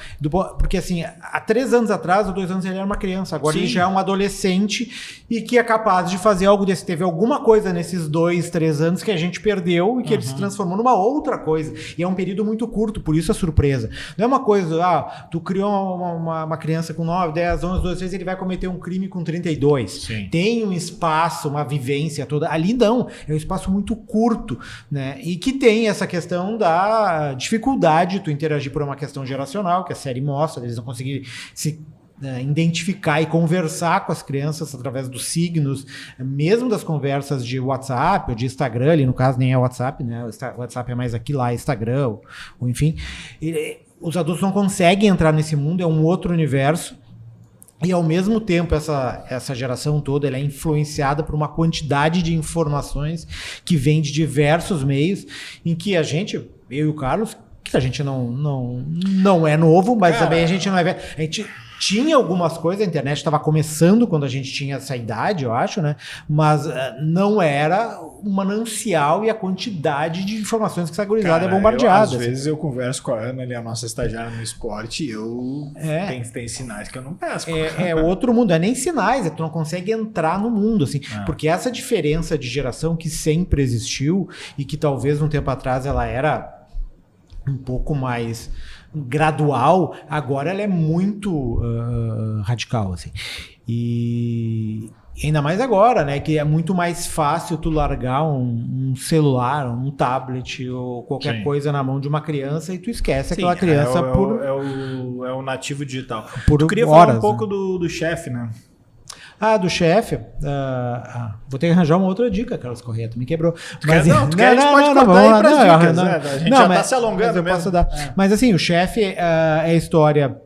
porque assim, há 3 anos atrás, ou 2 anos, ele era uma criança. Agora Sim. ele já é um adolescente e que é capaz de fazer algo desse. Teve alguma coisa nesses 2, 3 anos que a gente perdeu e que ele se transformou numa outra coisa. E é um período muito curto, por isso a surpresa. Não é uma coisa, tu criou uma criança com 9, 10, 11, 12 vezes, ele vai cometer um crime com 32. Sim. Tem um espaço, uma vivência toda. Ali não, é um espaço muito curto, né? E que tem essa questão da dificuldade de tu interagir por uma questão geracional, que a série mostra, eles não conseguirem se identificar e conversar com as crianças através dos signos, mesmo das conversas de WhatsApp ou de Instagram, ali no caso nem é WhatsApp, né? O WhatsApp é mais aqui lá, Instagram, ou enfim. Os adultos não conseguem entrar nesse mundo, é um outro universo. E, ao mesmo tempo, essa geração toda ela é influenciada por uma quantidade de informações que vem de diversos meios, em que a gente, eu e o Carlos, que a gente não é novo, mas também a gente não é velho. A gente tinha algumas coisas, a internet estava começando quando a gente tinha essa idade, eu acho, né? Mas não era um manancial e a quantidade de informações que essa gurizada é bombardeada. Às vezes eu converso com a Ana, ali, a nossa estagiária no esporte, e tem sinais que eu não peço. É outro mundo, é nem sinais, tu não consegue entrar no mundo, assim, porque essa diferença de geração que sempre existiu e que talvez um tempo atrás ela era um pouco mais gradual, agora ela é muito radical, assim. E ainda mais agora, né, que é muito mais fácil tu largar um celular, um tablet ou qualquer coisa na mão de uma criança e tu esquece aquela criança é o nativo digital. Por Eu queria horas, falar um pouco do chefe, né? Do chefe, vou ter que arranjar uma outra dica, Carlos Corrêa, tu me quebrou. Mas, a gente pode cortar aí pras dicas, né? A gente já tá se alongando eu mesmo. posso dar. Mas assim, o chefe é a história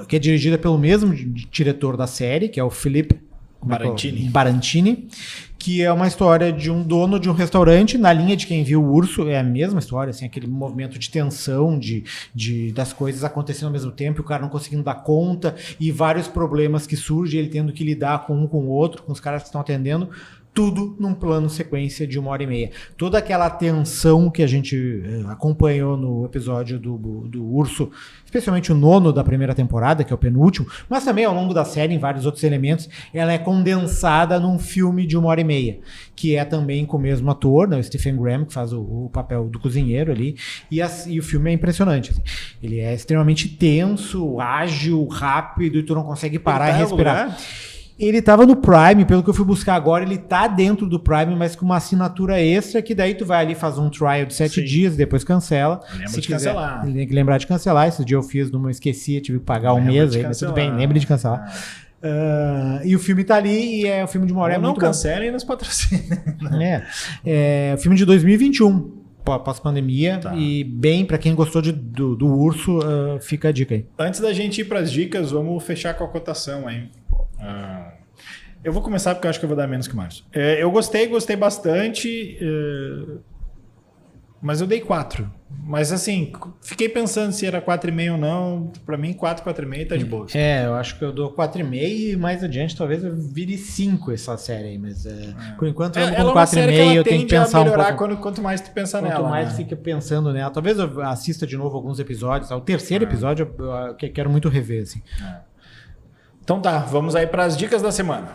que é dirigida pelo mesmo diretor da série, que é o Philippe Barantini, que é uma história de um dono de um restaurante, na linha de quem viu o Urso, é a mesma história, assim, aquele movimento de tensão, das coisas acontecendo ao mesmo tempo, o cara não conseguindo dar conta, e vários problemas que surgem, ele tendo que lidar com um com o outro, com os caras que estão atendendo, tudo num plano sequência de 1h30. Toda aquela tensão que a gente acompanhou no episódio do Urso, especialmente o 9º da primeira temporada, que é o penúltimo, mas também ao longo da série, em vários outros elementos, ela é condensada num filme de 1h30, que é também com o mesmo ator, né, o Stephen Graham, que faz o papel do cozinheiro ali, e o filme é impressionante. Assim. Ele é extremamente tenso, ágil, rápido, e tu não consegue parar e respirar. Ele estava no Prime, pelo que eu fui buscar agora, ele tá dentro do Prime, mas com uma assinatura extra, que daí tu vai ali fazer um trial de 7 dias, depois cancela. Lembra de cancelar. Tem que lembrar de cancelar. Esse dia eu fiz, não esqueci, tive que pagar um mês aí, mas tudo bem, lembre de cancelar. E o filme tá ali e é o filme de 1h30. Não cancelem nos patrocínios. É o filme de 2021. Pós-pandemia, e bem, pra quem gostou do Urso, fica a dica aí. Antes da gente ir pras dicas, vamos fechar com a cotação aí. Eu vou começar porque eu acho que eu vou dar menos que o Márcio. Eu gostei bastante, mas eu dei 4. Mas assim, fiquei pensando se era 4,5 ou não. Pra mim, 4,5 tá de boa. Eu acho que eu dou 4,5 e mais adiante talvez eu vire 5 essa série aí, mas por enquanto vamos com 4,5, eu tenho que pensar um pouco. Quanto mais tu pensa nela. Quanto mais fica pensando nela. Talvez eu assista de novo alguns episódios. O terceiro episódio eu quero muito rever, assim. Então tá, vamos aí pras dicas da semana.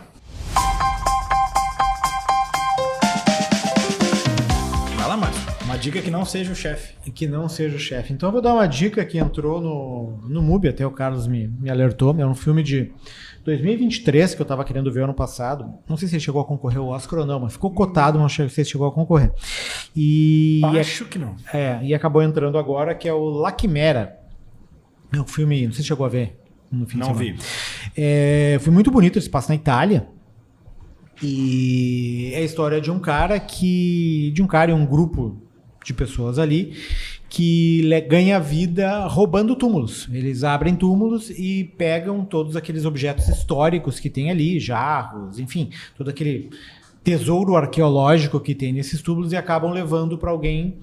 Vai lá, Márcio. Uma dica que não seja o chefe. Que não seja o chefe. Então eu vou dar uma dica que entrou no MUBI, até o Carlos me alertou. É um filme de 2023 que eu tava querendo ver ano passado. Não sei se ele chegou a concorrer ao Oscar ou não, mas ficou cotado, mas não sei se ele chegou a concorrer. Acho que não. E acabou entrando agora, que é o La Chimera. É um filme, não sei se chegou a ver. Não vi. Foi muito bonito, ele se passa na Itália. E é a história de um cara e um grupo de pessoas ali que ganha vida roubando túmulos. Eles abrem túmulos e pegam todos aqueles objetos históricos que tem ali, jarros, enfim, todo aquele tesouro arqueológico que tem nesses túmulos e acabam levando para alguém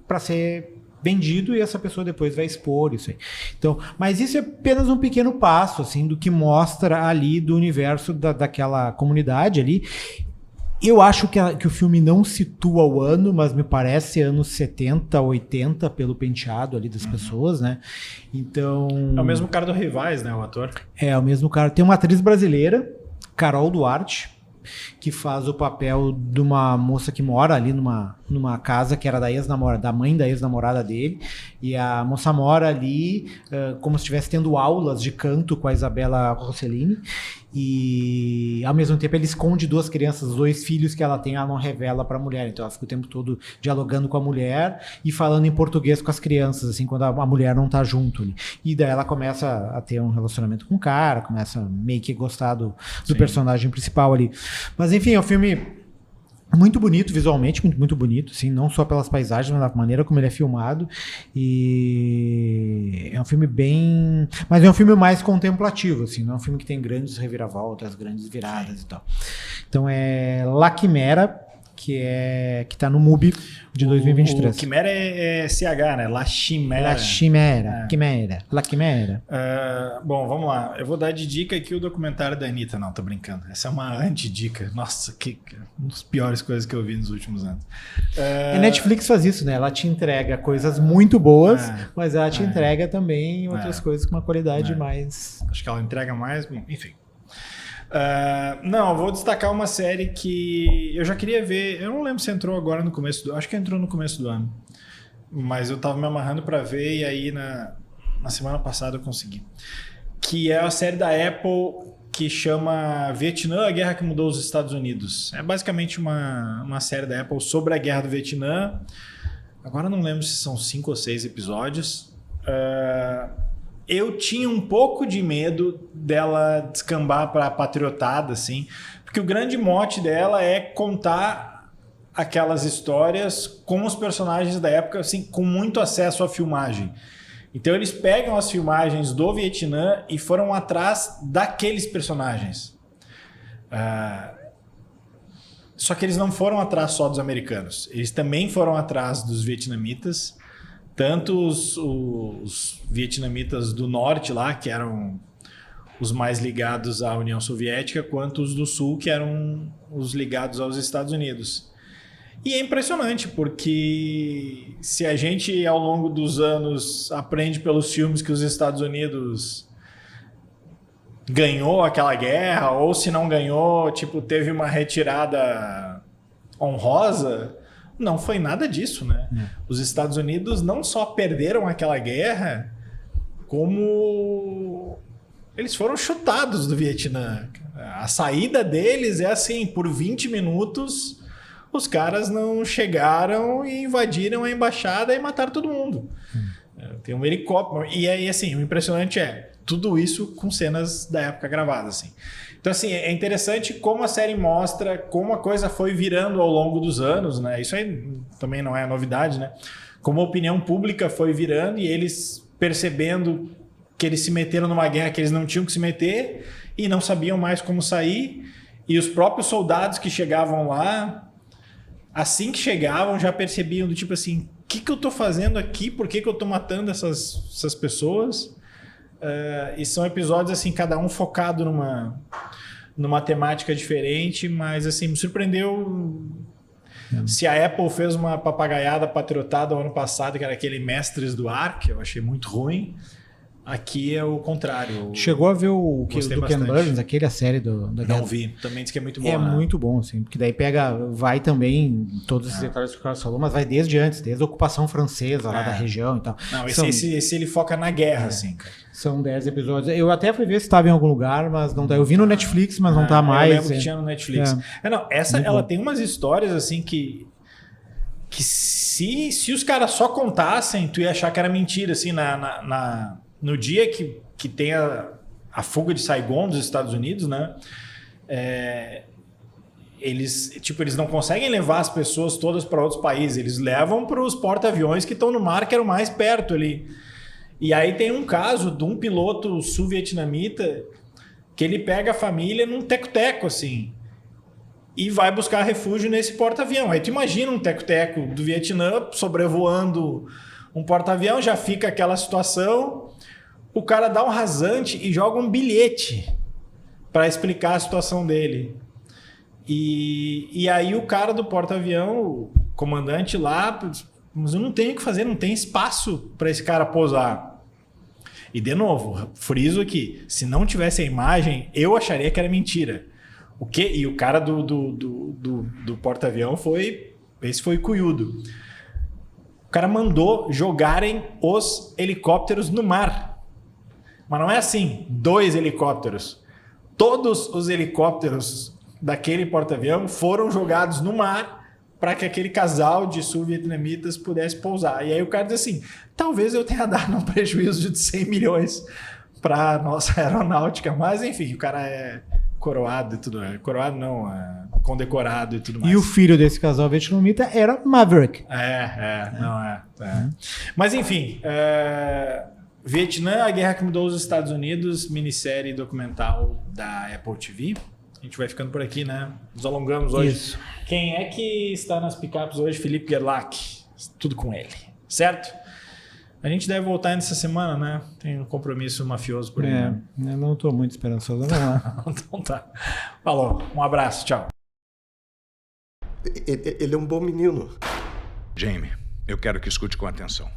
para ser vendido e essa pessoa depois vai expor isso aí. Então, mas isso é apenas um pequeno passo assim do que mostra ali do universo daquela comunidade ali. Eu acho que o filme não situa o ano, mas me parece anos 70, 80 pelo penteado ali das pessoas, né? Então... É o mesmo cara do Rivais, né, o ator? É o mesmo cara. Tem uma atriz brasileira, Carol Duarte, que faz o papel de uma moça que mora ali numa casa que era da mãe da ex-namorada dele, e a moça mora ali como se estivesse tendo aulas de canto com a Isabela Rossellini, e ao mesmo tempo ele esconde duas crianças, 2 filhos que ela tem, ela não revela pra mulher, então ela fica o tempo todo dialogando com a mulher e falando em português com as crianças, assim, quando a mulher não tá junto ali. E daí ela começa a ter um relacionamento com o cara, começa meio que gostar do personagem principal ali. Mas enfim, é um filme muito bonito visualmente, muito, muito bonito, assim, não só pelas paisagens, mas da maneira como ele é filmado. E é um filme bem... Mas é um filme mais contemplativo, assim, não é um filme que tem grandes reviravoltas, grandes viradas e tal. Então é La Quimera, que tá no MUBI de 2023. O Quimera é CH, né? La Chimera. La Chimera, Quimera, La Quimera. Bom, vamos lá. Eu vou dar de dica aqui o documentário da Anitta. Não, tô brincando. Essa é uma anti-dica. Nossa, uma das piores coisas que eu vi nos últimos anos. A Netflix faz isso, né? Ela te entrega coisas muito boas, mas ela te entrega também outras coisas com uma qualidade mais... Acho que ela entrega mais, enfim. Não, eu vou destacar uma série que eu já queria ver. Eu não lembro se entrou agora no começo do... Acho que entrou no começo do ano. Mas eu tava me amarrando pra ver e aí na semana passada eu consegui. Que é a série da Apple que chama Vietnã, a Guerra que Mudou os Estados Unidos. É basicamente uma série da Apple sobre a Guerra do Vietnã. Agora eu não lembro se são 5 ou 6 episódios. Eu tinha um pouco de medo dela descambar para patriotada, assim, porque o grande mote dela é contar aquelas histórias com os personagens da época, assim, com muito acesso à filmagem. Então eles pegam as filmagens do Vietnã e foram atrás daqueles personagens. Só que eles não foram atrás só dos americanos, eles também foram atrás dos vietnamitas. Tanto os vietnamitas do norte lá, que eram os mais ligados à União Soviética, quanto os do sul, que eram os ligados aos Estados Unidos. E é impressionante, porque se a gente, ao longo dos anos, aprende pelos filmes que os Estados Unidos ganhou aquela guerra, ou se não ganhou, tipo, teve uma retirada honrosa... Não foi nada disso, né? Os Estados Unidos não só perderam aquela guerra, como eles foram chutados do Vietnã. A saída deles é assim, por 20 minutos, os caras não chegaram e invadiram a embaixada e mataram todo mundo. Tem um helicóptero. E aí, assim, o impressionante é tudo isso com cenas da época gravadas, assim. Então, assim, é interessante como a série mostra como a coisa foi virando ao longo dos anos, né? Isso aí também não é novidade, né? Como a opinião pública foi virando e eles percebendo que eles se meteram numa guerra que eles não tinham que se meter e não sabiam mais como sair. E os próprios soldados que chegavam lá, assim que chegavam, já percebiam do tipo assim, o que eu tô fazendo aqui? Por que eu tô matando essas pessoas? E são episódios assim, cada um focado numa temática diferente, mas assim, me surpreendeu. Se a Apple fez uma papagaiada patriotada ano passado, que era aquele Mestres do Ar, que eu achei muito ruim, aqui é o contrário. Chegou a ver o do Ken Burns, a série da Não vi, também disse que é muito bom. É muito bom, assim, porque daí vai também todos esses detalhes que o Carlos falou, mas vai desde antes, desde a ocupação francesa lá da região e tal. Não, esse ele foca na guerra, assim, cara. São 10 episódios. Eu até fui ver se estava em algum lugar, mas não tá. Eu vi no Netflix, mas não tá mais. Eu lembro que tinha no Netflix. Ela tem umas histórias, assim, que se os caras só contassem, tu ia achar que era mentira, assim, no dia que tem a fuga de Saigon dos Estados Unidos, né? eles não conseguem levar as pessoas todas para outros países, eles levam para os porta-aviões que estão no mar, que era o mais perto ali. E aí tem um caso de um piloto sul-vietnamita que ele pega a família num teco-teco, assim, e vai buscar refúgio nesse porta-avião. Aí tu imagina um teco-teco do Vietnã sobrevoando um porta-avião, já fica aquela situação, o cara dá um rasante e joga um bilhete para explicar a situação dele. E aí o cara do porta-avião, o comandante lá, mas eu não tenho o que fazer, não tem espaço para esse cara pousar. E de novo, friso aqui, se não tivesse a imagem, eu acharia que era mentira. E o cara do porta-avião esse foi cuiudo. O cara mandou jogarem os helicópteros no mar. Mas não é assim, 2 helicópteros. Todos os helicópteros daquele porta-avião foram jogados no mar para que aquele casal de sul-vietnamitas pudesse pousar. E aí o cara diz assim, talvez eu tenha dado um prejuízo de 100 milhões para a nossa aeronáutica, mas enfim, o cara é coroado e tudo mais. Coroado não, é condecorado e tudo mais. E o filho desse casal vietnamita era Maverick. Mas enfim, Vietnã, a guerra que mudou os Estados Unidos, minissérie documental da Apple TV. A gente vai ficando por aqui, né? Nos alongamos hoje. Isso. Quem é que está nas picapes hoje? Felipe Gerlach. Tudo com ele, certo? A gente deve voltar ainda essa semana, né? Tem um compromisso mafioso por aí. Né? Eu não estou muito esperançoso. Vamos lá. Então tá. Falou. Um abraço. Tchau. Ele é um bom menino. Jamie, eu quero que escute com atenção.